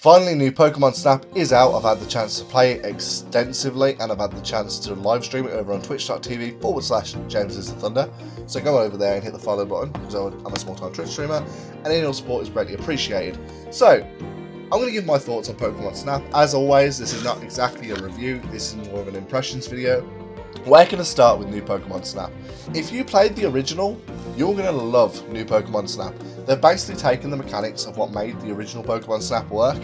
Finally, new Pokemon Snap is out. I've had the chance to play it extensively, and I've had the chance to live stream it over on twitch.tv/JamesIsTheThunder. So go over there and hit the follow button, because I'm a small-time Twitch streamer, and any support is greatly appreciated. So, I'm going to give my thoughts on Pokemon Snap. As always, this is not exactly a review, this is more of an impressions video. We're going to start with new Pokemon Snap. If you played the original, you're going to love new Pokemon Snap. They've basically taken the mechanics of what made the original Pokemon Snap work,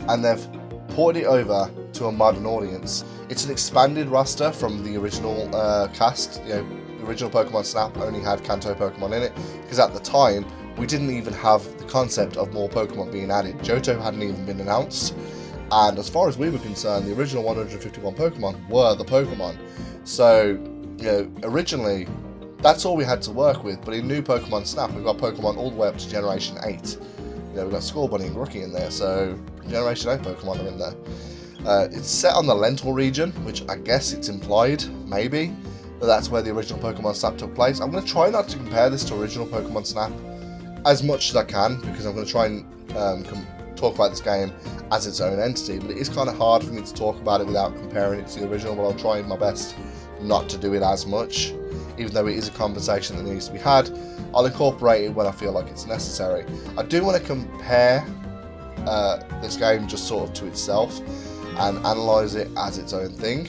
and they've ported it over to a modern audience. It's an expanded roster from the original cast. You know, the original Pokemon Snap only had Kanto Pokemon in it, because at the time, we didn't even have the concept of more Pokemon being added. Johto hadn't even been announced, and as far as we were concerned, the original 151 Pokemon were the Pokemon. So, you know, originally, that's all we had to work with, but in new Pokemon Snap, we've got Pokemon all the way up to Generation 8. You know, we've got Scorbunny and Rookie in there, so Generation 8 Pokemon are in there. It's set on the Lental region, which I guess it's implied, maybe, that that's where the original Pokemon Snap took place. I'm going to try not to compare this to original Pokemon Snap as much as I can, because I'm going to try and talk about this game as its own entity, but it is kind of hard for me to talk about it without comparing it to the original, but I'll try my best not to do it as much. Even though it is a conversation that needs to be had, I'll incorporate it when I feel like it's necessary. I do want to compare this game just sort of to itself and analyse it as its own thing,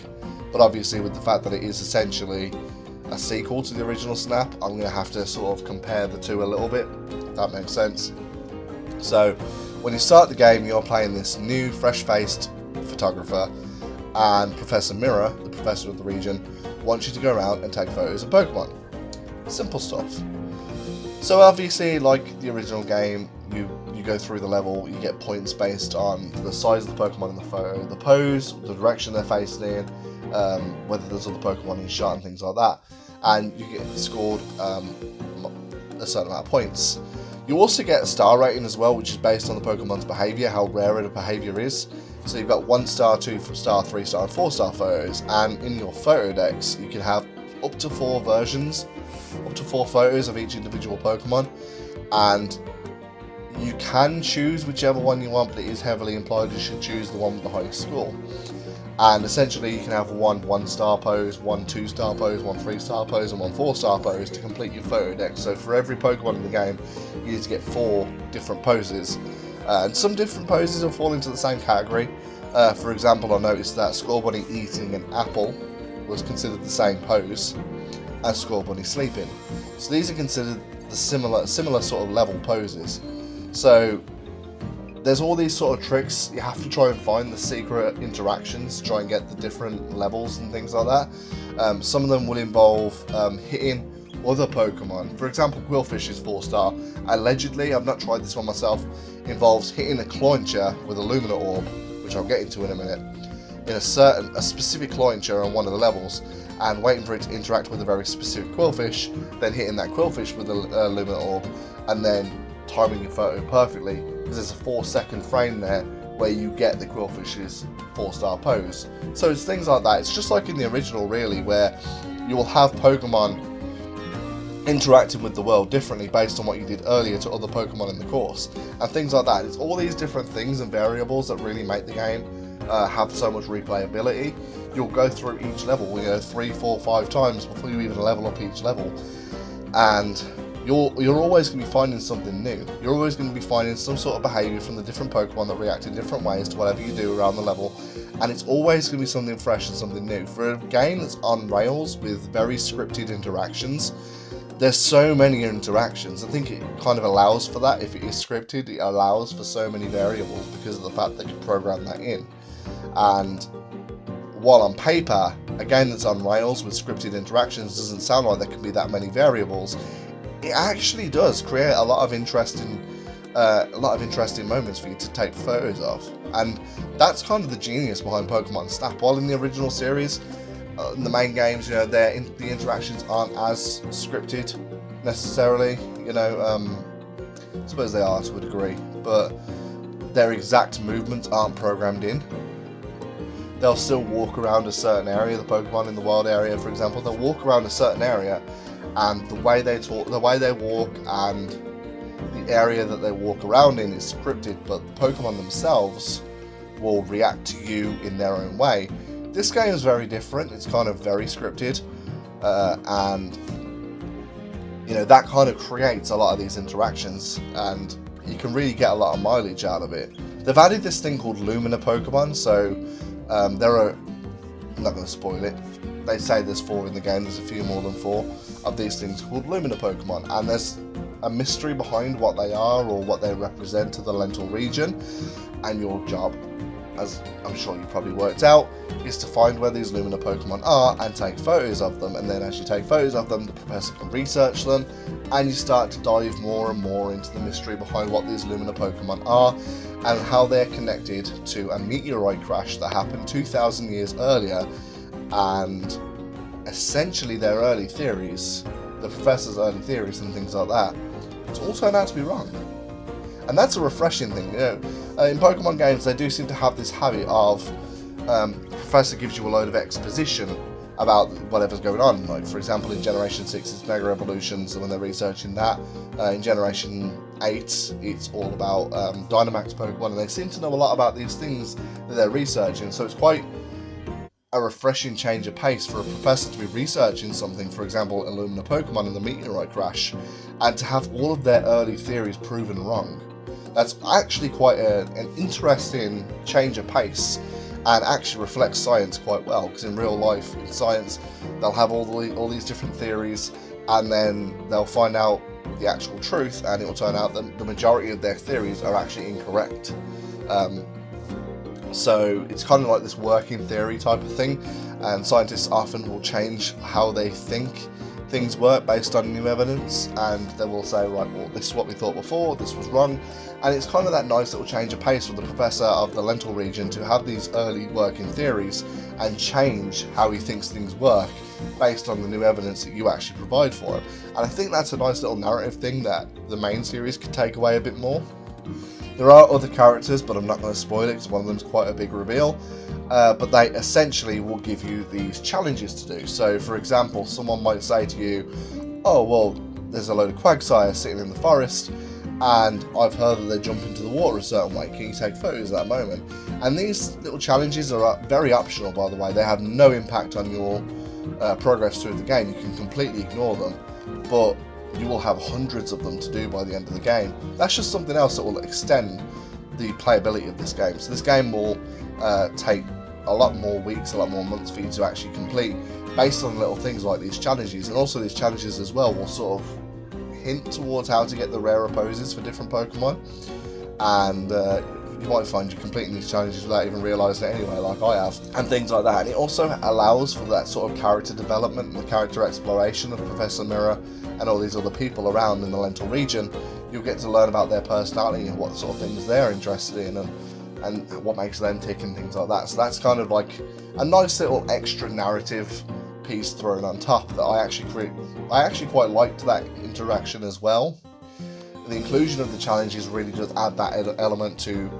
but obviously with the fact that it is essentially a sequel to the original Snap, I'm going to have to sort of compare the two a little bit, if that makes sense. So, when you start the game, you're playing this new, fresh-faced photographer, and Professor Mirror, the professor of the region, wants you to go around and take photos of Pokemon. Simple stuff. So obviously, like the original game, you go through the level, you get points based on the size of the Pokemon in the photo, the pose, the direction they're facing in, whether there's other Pokemon in shot and things like that, and you get scored a certain amount of points. You also get a star rating as well, which is based on the Pokemon's behaviour, how rare the behaviour is. So you've got 1 star, 2 star, 3 star, and 4 star photos, and in your photo decks you can have up to 4 versions, up to 4 photos of each individual Pokemon, and you can choose whichever one you want, but it is heavily implied you should choose the one with the highest score. And essentially you can have 1 1-star pose, 1 2-star pose, 1 3-star pose, and 1 4-star pose to complete your photo deck. So for every Pokemon in the game, you need to get 4 different poses. And some different poses will fall into the same category. For example, I noticed that Scorbunny eating an apple was considered the same pose as Scorbunny sleeping. So these are considered the similar sort of level poses. So there's all these sort of tricks. You have to try and find the secret interactions to try and get the different levels and things like that. Some of them will involve hitting other Pokemon. For example, Quillfish is 4-star. Allegedly, I've not tried this one myself, involves hitting a Clauncher with a Lumina Orb, which I'll get into in a minute, in a specific Clauncher on one of the levels, and waiting for it to interact with a very specific Quillfish, then hitting that Quillfish with a Lumina Orb, and then timing your photo perfectly, because there's a 4-second frame there where you get the Quillfish's 4-star pose. So it's things like that. It's just like in the original, really, where you will have Pokemon interacting with the world differently based on what you did earlier to other Pokemon in the course, and things like that. It's all these different things and variables that really make the game have so much replayability. You'll go through each level, 3, 4, 5 times before you even level up each level, and you're always going to be finding something new. You're always going to be finding some sort of behaviour from the different Pokemon that react in different ways to whatever you do around the level, and it's always going to be something fresh and something new. For a game that's on rails with very scripted interactions, there's so many interactions. I think it kind of allows for that. If it is scripted, it allows for so many variables because of the fact that you program that in. And while on paper, a game that's on rails with scripted interactions doesn't sound like there can be that many variables, it actually does create a lot of interesting moments for you to take photos of. And that's kind of the genius behind Pokemon Snap. While in the original series, in the main games, the interactions aren't as scripted necessarily. I suppose they are to a degree, but their exact movements aren't programmed in. They'll still walk around a certain area. The Pokemon in the wild area, for example, they'll walk around a certain area, and the way they talk, the way they walk, and the area that they walk around in is scripted, but the Pokemon themselves will react to you in their own way. This game is very different. It's kind of very scripted, and you know, that kind of creates a lot of these interactions, and you can really get a lot of mileage out of it. They've added this thing called Lumina Pokemon, so there are, I'm not going to spoil it, they say there's 4 in the game, there's a few more than 4 of these things called Lumina Pokemon, and there's a mystery behind what they are or what they represent to the Lental region, and your job, as I'm sure you probably worked out, is to find where these Lumina Pokemon are and take photos of them, and then as you take photos of them, the professor can research them, and you start to dive more and more into the mystery behind what these Lumina Pokemon are, and how they're connected to a meteorite crash that happened 2,000 years earlier, and essentially their early theories, the professor's early theories and things like that, it's all turned out to be wrong. And that's a refreshing thing, you know. In Pokemon games, they do seem to have this habit of the professor gives you a load of exposition about whatever's going on. Like, for example, in Generation 6, it's Mega Evolutions, and when they're researching that. In Generation 8, it's all about Dynamax Pokemon, and they seem to know a lot about these things that they're researching, so it's quite a refreshing change of pace for a professor to be researching something, for example, Lumina Pokemon and the meteorite crash, and to have all of their early theories proven wrong. That's actually quite an interesting change of pace, and actually reflects science quite well, because in real life, in science, they'll have all these different theories, and then they'll find out the actual truth, and it will turn out that the majority of their theories are actually incorrect. So it's kind of like this working theory type of thing, and scientists often will change how they think things work based on new evidence, and they will say, right, well, this is what we thought before, this was wrong, and it's kind of that nice little change of pace for the professor of the Lental region to have these early working theories and change how he thinks things work based on the new evidence that you actually provide for him. And I think that's a nice little narrative thing that the main series could take away a bit more. There are other characters, but I'm not going to spoil it because one of them is quite a big reveal. But they essentially will give you these challenges to do. So, for example, someone might say to you, oh, well, there's a load of Quagsire sitting in the forest, and I've heard that they jump into the water a certain way. Can you take photos at that moment? And these little challenges are very optional, by the way. They have no impact on your progress through the game. You can completely ignore them, but you will have hundreds of them to do by the end of the game. That's just something else that will extend the playability of this game. So this game will take a lot more weeks, a lot more months for you to actually complete, based on little things like these challenges. And also these challenges as well will sort of hint towards how to get the rarer poses for different Pokemon, and you might find you're completing these challenges without even realising it anyway, like I have, and things like that. And it also allows for that sort of character development and the character exploration of Professor Mirror and all these other people around in the Lental region. You'll get to learn about their personality and what sort of things they're interested in, and what makes them tick and things like that. So that's kind of like a nice little extra narrative piece thrown on top that I actually quite liked that interaction as well. The inclusion of the challenges really does add that element to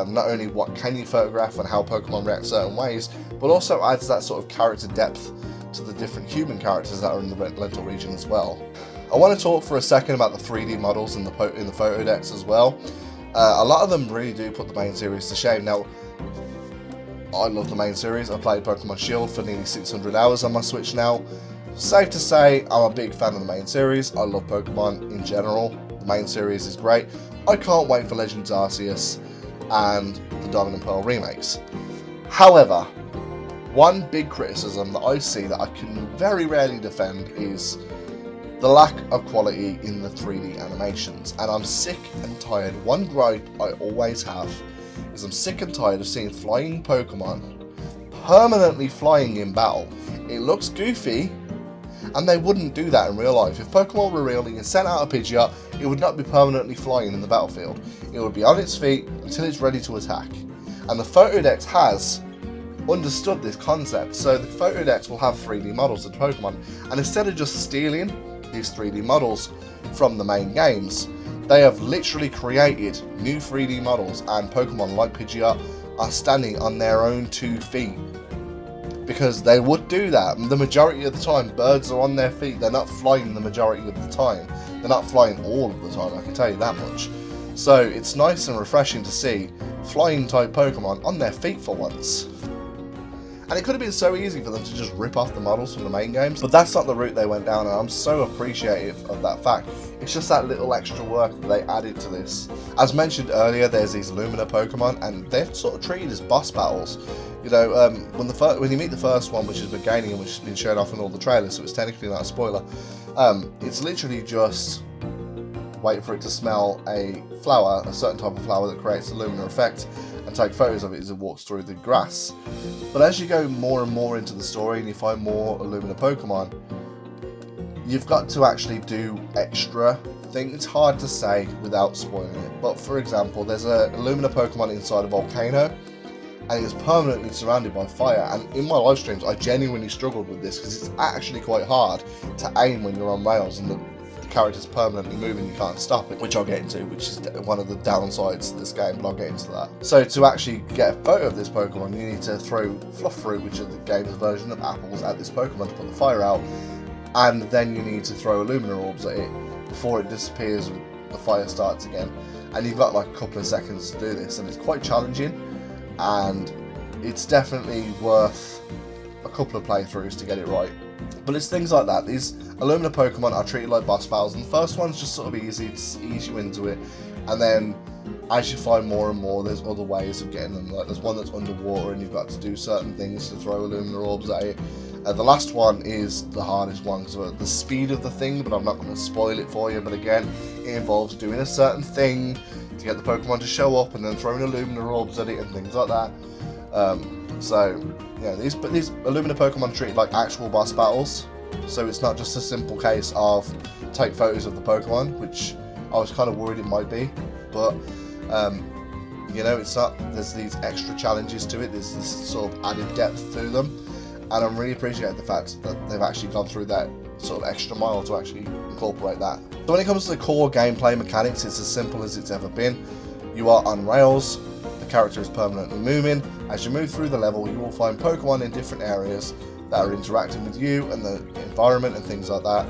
not only what can you photograph and how Pokemon react certain ways, but also adds that sort of character depth to the different human characters that are in the Lental region as well. I want to talk for a second about the 3D models in the photo decks as well. A lot of them really do put the main series to shame. Now, I love the main series. I played Pokemon Shield for nearly 600 hours on my Switch now. Safe to say, I'm a big fan of the main series. I love Pokemon in general. The main series is great. I can't wait for Legends Arceus and the Diamond and Pearl remakes. However, one big criticism that I see that I can very rarely defend is the lack of quality in the 3D animations. And I'm sick and tired. One gripe I always have is I'm sick and tired of seeing flying Pokemon permanently flying in battle. It looks goofy, and they wouldn't do that in real life. If Pokemon were real and you sent out a Pidgeot, it would not be permanently flying in the battlefield. It would be on its feet until it's ready to attack. And the Photodex has understood this concept. So the Photodex will have 3D models of Pokemon, and instead of just stealing these 3D models from the main games, they have literally created new 3D models, and Pokemon like Pidgeot are standing on their own 2 feet because they would do that. The majority of the time, birds are on their feet. They're not flying the majority of the time. They're not flying all of the time, I can tell you that much. So it's nice and refreshing to see flying type Pokemon on their feet for once. And it could have been so easy for them to just rip off the models from the main games, but that's not the route they went down, and I'm so appreciative of that fact. It's just that little extra work that they added to this. As mentioned earlier, there's these Lumina Pokemon, and they're sort of treated as boss battles. You know, when you meet the first one, which is Meganium, which has been shown off in all the trailers, so it's technically not a spoiler, it's literally just wait for it to smell a flower, a certain type of flower that creates a Lumina effect, and take photos of it as it walks through the grass. But as you go more and more into the story and you find more Lumina Pokemon, you've got to actually do extra things. It's hard to say without spoiling it, but for example, there's a Lumina Pokemon inside a volcano, and it's permanently surrounded by fire. And in my live streams, I genuinely struggled with this because it's actually quite hard to aim when you're on rails and the character's permanently moving, you can't stop it, which I'll get into, which is one of the downsides of this game, but I'll get into that. So to actually get a photo of this Pokemon, you need to throw fluff fruit, which is the game's version of apples, at this Pokemon to put the fire out, and then you need to throw Lumina orbs at it before it disappears and the fire starts again. And you've got like a couple of seconds to do this, and it's quite challenging, and it's definitely worth a couple of playthroughs to get it right. But it's things like that. These Lumina Pokemon are treated like boss battles, and the first one's just sort of easy to ease you into it, and then as you find more and more, there's other ways of getting them. Like there's one that's underwater and you've got to do certain things to throw Lumina orbs at it. The last one is the hardest one because of the speed of the thing, but I'm not going to spoil it for you. But again, it involves doing a certain thing to get the Pokemon to show up, and then throwing Lumina orbs at it and things like that. So yeah, these Lumina Pokemon are treated like actual boss battles. So it's not just a simple case of take photos of the Pokemon, which I was kind of worried it might be, but you know, it's not. There's these extra challenges to it. There's this sort of added depth to them, and I'm really appreciating the fact that they've actually gone through that sort of extra mile to actually incorporate that. So when it comes to the core gameplay mechanics, it's as simple as it's ever been. You are on rails. The character is permanently moving. As you move through the level, you will find Pokemon in different areas that are interacting with you and the environment and things like that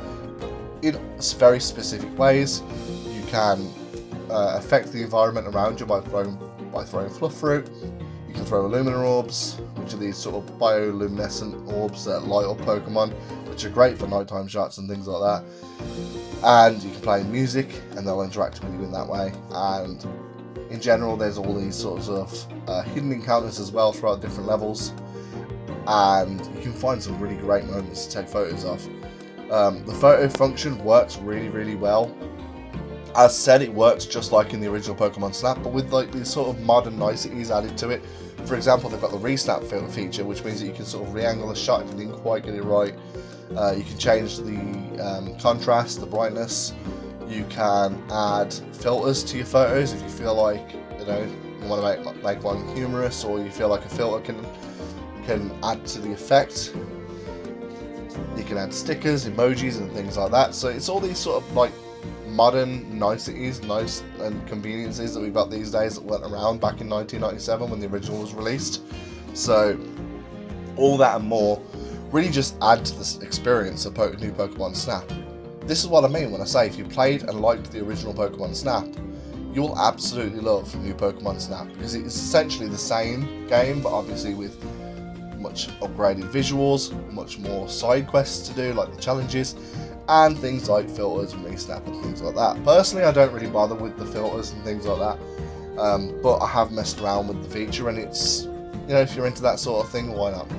in very specific ways. You can affect the environment around you by throwing fluff fruit. You can throw Lumina orbs, which are these sort of bioluminescent orbs that light up Pokemon, which are great for nighttime shots and things like that. And you can play music and they'll interact with you in that way. And in general, there's all these sorts of hidden encounters as well throughout different levels, and you can find some really great moments to take photos of. The photo function works really, really well. As said, it works just like in the original Pokemon Snap, but with like these sort of modern niceties added to it. For example, they've got the resnap feature, which means that you can sort of re-angle a shot if you didn't quite get it right. You can change the contrast, the brightness. You can add filters to your photos if you feel like, you know, you want to make one humorous, or you feel like a filter can add to the effect. You can add stickers, emojis, and things like that. So it's all these sort of like modern niceties, nice and conveniences that we've got these days that weren't around back in 1997 when the original was released. So all that and more really just add to this experience of new Pokemon Snap. This is what I mean when I say if you played and liked the original Pokemon Snap, you will absolutely love new Pokemon Snap, because it's essentially the same game, but obviously with much upgraded visuals, much more side quests to do, like the challenges, and things like filters and resnap and things like that. Personally, I don't really bother with the filters and things like that, but I have messed around with the feature, and it's, you know, if you're into that sort of thing, why not?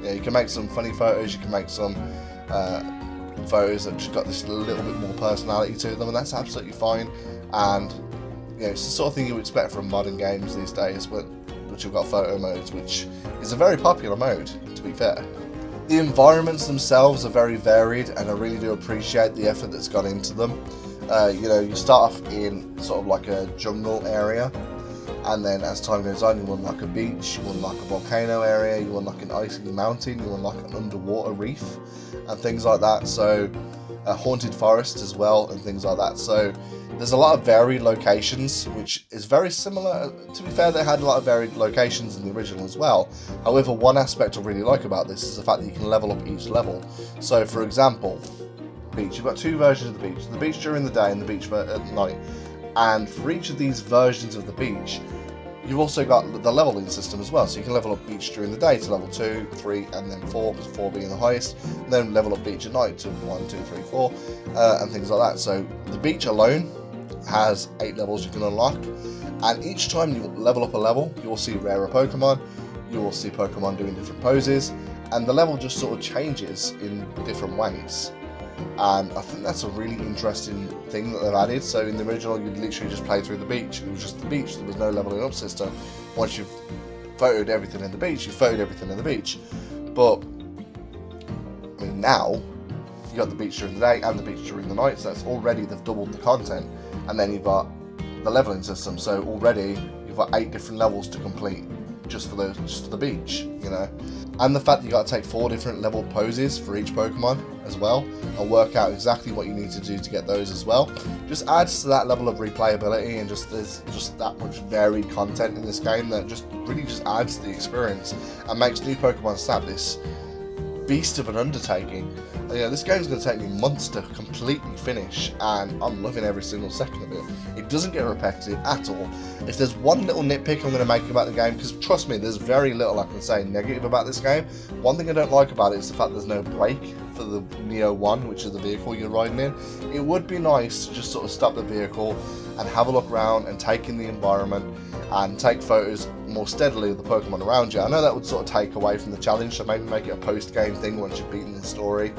Yeah, you can make some funny photos, you can make some photos that just got this little bit more personality to them, and that's absolutely fine. And you know, it's the sort of thing you would expect from modern games these days, which you've got photo modes, which is a very popular mode, to be fair. The environments themselves are very varied, and I really do appreciate the effort that's gone into them. You know, you start off in sort of like a jungle area, and then as time goes on, you unlock a beach, you unlock a volcano area, you unlock an icy mountain, you unlock an underwater reef, and things like that. So a haunted forest as well, and things like that. So There's a lot of varied locations, which is very similar. To be fair, they had a lot of varied locations in the original as well. However, one aspect I really like about this is the fact that you can level up each level. So, for example, beach. You've got two versions of the beach. The beach during the day and the beach at night. And for each of these versions of the beach, you've also got the leveling system as well. So you can level up beach during the day to level 2, 3, and then 4, because 4 being the highest. And then level up beach at night to 1, 2, 3, 4, and things like that. So the beach alone has 8 levels you can unlock. And each time you level up a level, you will see rarer Pokemon. You will see Pokemon doing different poses. And the level just sort of changes in different ways. And I think that's a really interesting thing that they've added. So in the original, you'd literally just play through the beach. It was just the beach. There was no leveling up system. Once you've photoed everything in the beach, you've photoed everything in the beach. But I mean, now you got the beach during the day and the beach during the night. So that's already, they've doubled the content. And then you've got the leveling system. So already you've got 8 different levels to complete just for the beach, you know. And the fact that you got to take 4 different level poses for each Pokemon as well, and work out exactly what you need to do to get those as well, just adds to that level of replayability, and there's just that much varied content in this game that just really just adds to the experience and makes new Pokemon Snap this beast of an undertaking. You know, this game's going to take me months to completely finish, and I'm loving every single second of it. It doesn't get repetitive at all. If there's one little nitpick I'm going to make about the game, because trust me, there's very little I can say negative about this game. One thing I don't like about it is the fact there's no brake for the Neo 1, which is the vehicle you're riding in. It would be nice to just sort of stop the vehicle and have a look around and take in the environment and take photos more steadily of the Pokemon around you. I know that would sort of take away from the challenge, so maybe make it a post-game thing once you've beaten the story.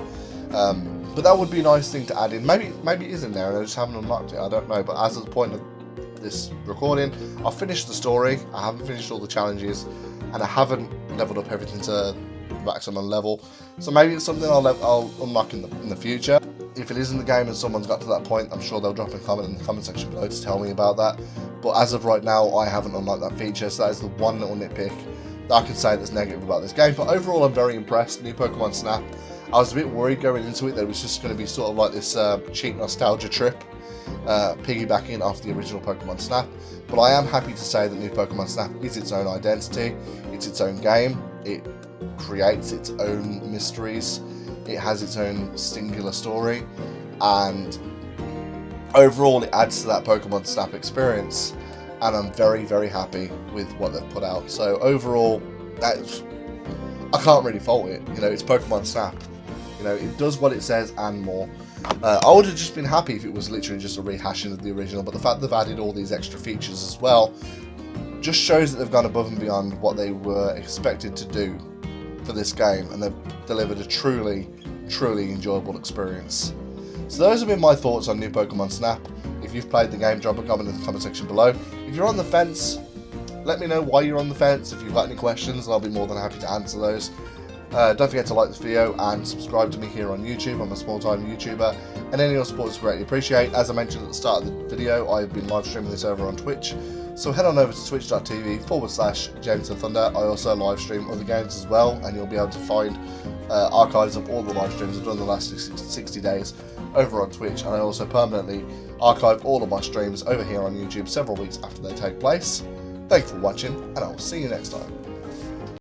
But that would be a nice thing to add in. Maybe it is in there and I just haven't unlocked it, I don't know. But as of the point of this recording, I've finished the story, I haven't finished all the challenges, and I haven't leveled up everything to maximum level. So maybe it's something I'll unlock in the future. If it is in the game and someone's got to that point, I'm sure they'll drop a comment in the comment section below to tell me about that. But as of right now, I haven't unlocked that feature, so that is the one little nitpick that I can say that's negative about this game. But overall, I'm very impressed. New Pokemon Snap. I was a bit worried going into it that it was just going to be sort of like this cheap nostalgia trip, piggybacking off the original Pokemon Snap. But I am happy to say that New Pokemon Snap is its own identity. It's its own game. It creates its own mysteries. It has its own singular story, and overall it adds to that Pokemon Snap experience, and I'm very, very happy with what they've put out. So overall, I can't really fault it. You know, it's Pokemon Snap. You know, it does what it says and more. I would have just been happy if it was literally just a rehashing of the original, but the fact that they've added all these extra features as well just shows that they've gone above and beyond what they were expected to do for this game, and they've delivered a truly enjoyable experience. So those have been my thoughts on New Pokemon Snap. If you've played the game, drop a comment in the comment section below. If you're on the fence, let me know why you're on the fence. If you've got any questions, I'll be more than happy to answer those. Don't forget to like this video and subscribe to me here on YouTube. I'm a small-time YouTuber, and any of your support is greatly appreciated. As I mentioned at the start of the video, I've been live streaming this over on Twitch, so head on over to twitch.tv/JamesTheThunder. I also live stream other games as well, and you'll be able to find archives of all the live streams I've done in the last 60 days over on Twitch, and I also permanently archive all of my streams over here on YouTube several weeks after they take place. Thank you for watching, and I will see you next time.